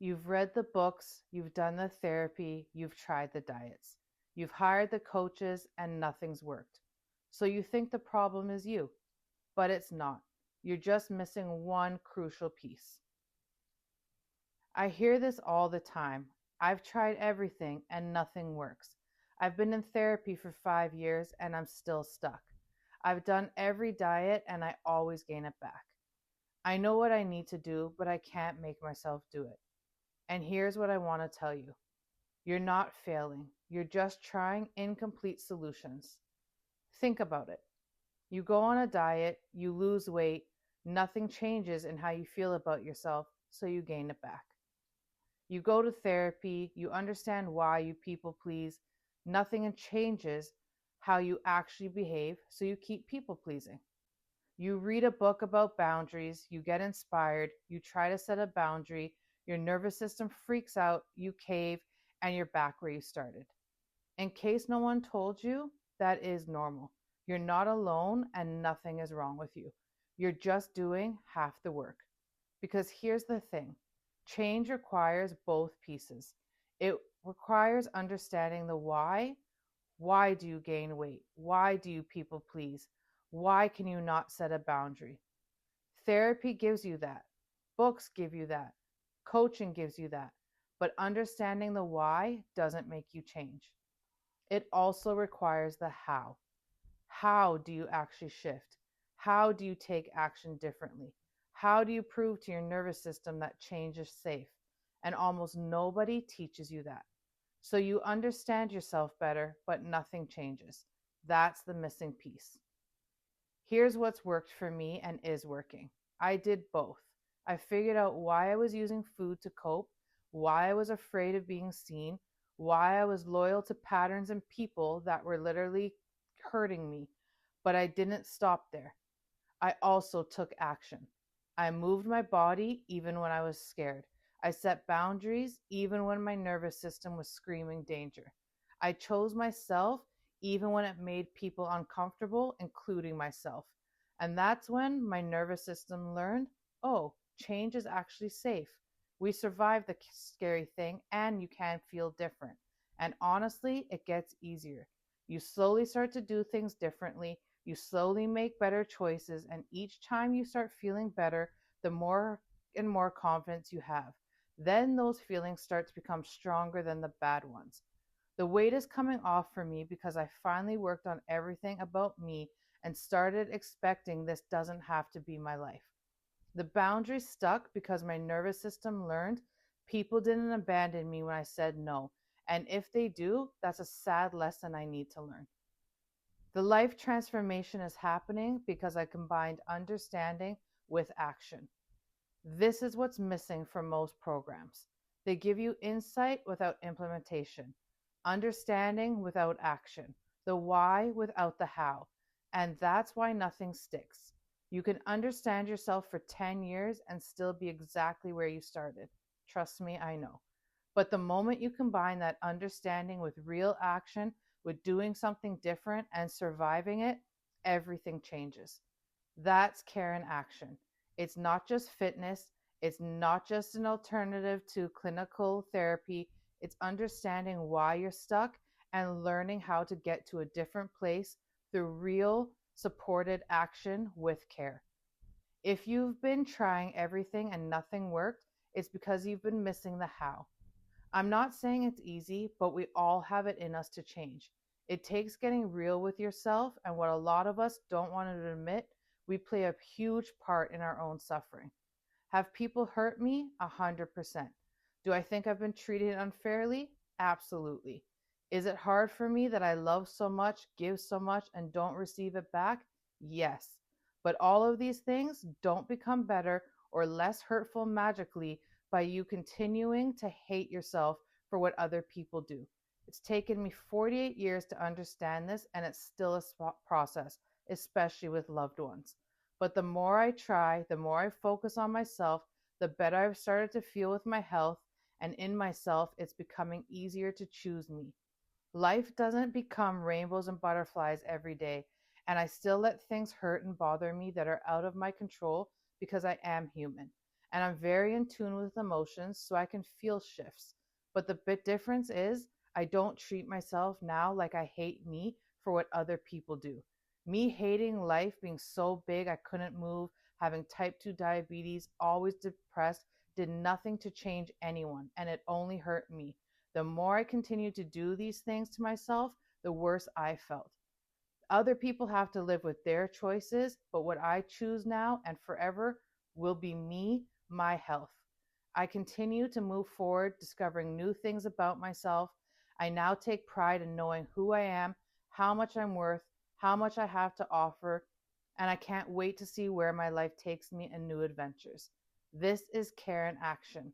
You've read the books, you've done the therapy, you've tried the diets. You've hired the coaches and nothing's worked. So you think the problem is you, but it's not. You're just missing one crucial piece. I hear this all the time. I've tried everything and nothing works. I've been in therapy for 5 years and I'm still stuck. I've done every diet and I always gain it back. I know what I need to do, but I can't make myself do it. And here's what I want to tell you: you're not failing, you're just trying incomplete solutions. Think about it. You go on a diet, you lose weight, nothing changes in how you feel about yourself, so you gain it back. You go to therapy, you understand why you people please, nothing changes how you actually behave, so you keep people pleasing. You read a book about boundaries, you get inspired, you try to set a boundary, your nervous system freaks out, you cave, and you're back where you started. In case no one told you, that is normal. You're not alone and nothing is wrong with you. You're just doing half the work. Because here's the thing: change requires both pieces. It requires understanding the why. Why do you gain weight? Why do you people please? Why can you not set a boundary? Therapy gives you that. Books give you that. Coaching gives you that. But understanding the why doesn't make you change. It also requires the how. How do you actually shift? How do you take action differently? How do you prove to your nervous system that change is safe? And almost nobody teaches you that. So you understand yourself better, but nothing changes. That's the missing piece. Here's what's worked for me and is working. I did both. I figured out why I was using food to cope, why I was afraid of being seen, why I was loyal to patterns and people that were literally hurting me. But I didn't stop there. I also took action. I moved my body even when I was scared. I set boundaries even when my nervous system was screaming danger. I chose myself even when it made people uncomfortable, including myself. And that's when my nervous system learned, oh, change is actually safe. We survived the scary thing and you can feel different. And honestly, it gets easier. You slowly start to do things differently. You slowly make better choices. And each time you start feeling better, the more and more confidence you have. Then those feelings start to become stronger than the bad ones. The weight is coming off for me because I finally worked on everything about me and started expecting this doesn't have to be my life. The boundary stuck because my nervous system learned people didn't abandon me when I said no. And if they do, that's a sad lesson I need to learn. The life transformation is happening because I combined understanding with action. This is what's missing from most programs. They give you insight without implementation, understanding without action, the why without the how. And that's why nothing sticks. You can understand yourself for 10 years and still be exactly where you started. Trust me, I know. But the moment you combine that understanding with real action, with doing something different and surviving it, everything changes. That's care in action. It's not just fitness, it's not just an alternative to clinical therapy. It's understanding why you're stuck and learning how to get to a different place through real, supported action with care. If you've been trying everything and nothing worked, it's because you've been missing the how. I'm not saying it's easy, but we all have it in us to change. It takes getting real with yourself, and what a lot of us don't want to admit, we play a huge part in our own suffering. Have people hurt me? 100%. Do I think I've been treated unfairly? Absolutely. Is it hard for me that I love so much, give so much, and don't receive it back? Yes. But all of these things don't become better or less hurtful magically by you continuing to hate yourself for what other people do. It's taken me 48 years to understand this, and it's still a process, especially with loved ones. But the more I try, the more I focus on myself, the better I've started to feel with my health, and in myself, it's becoming easier to choose me. Life doesn't become rainbows and butterflies every day, and I still let things hurt and bother me that are out of my control because I am human. and I'm very in tune with emotions, so I can feel shifts. But the big difference is I don't treat myself now like I hate me for what other people do. Me hating life, being so big I couldn't move, having type 2 diabetes, always depressed, did nothing to change anyone, and it only hurt me. The more I continued to do these things to myself, the worse I felt. Other people have to live with their choices, but what I choose now and forever will be me, my health. I continue to move forward, discovering new things about myself. I now take pride in knowing who I am, how much I'm worth, how much I have to offer, and I can't wait to see where my life takes me in new adventures. This is Care in Action.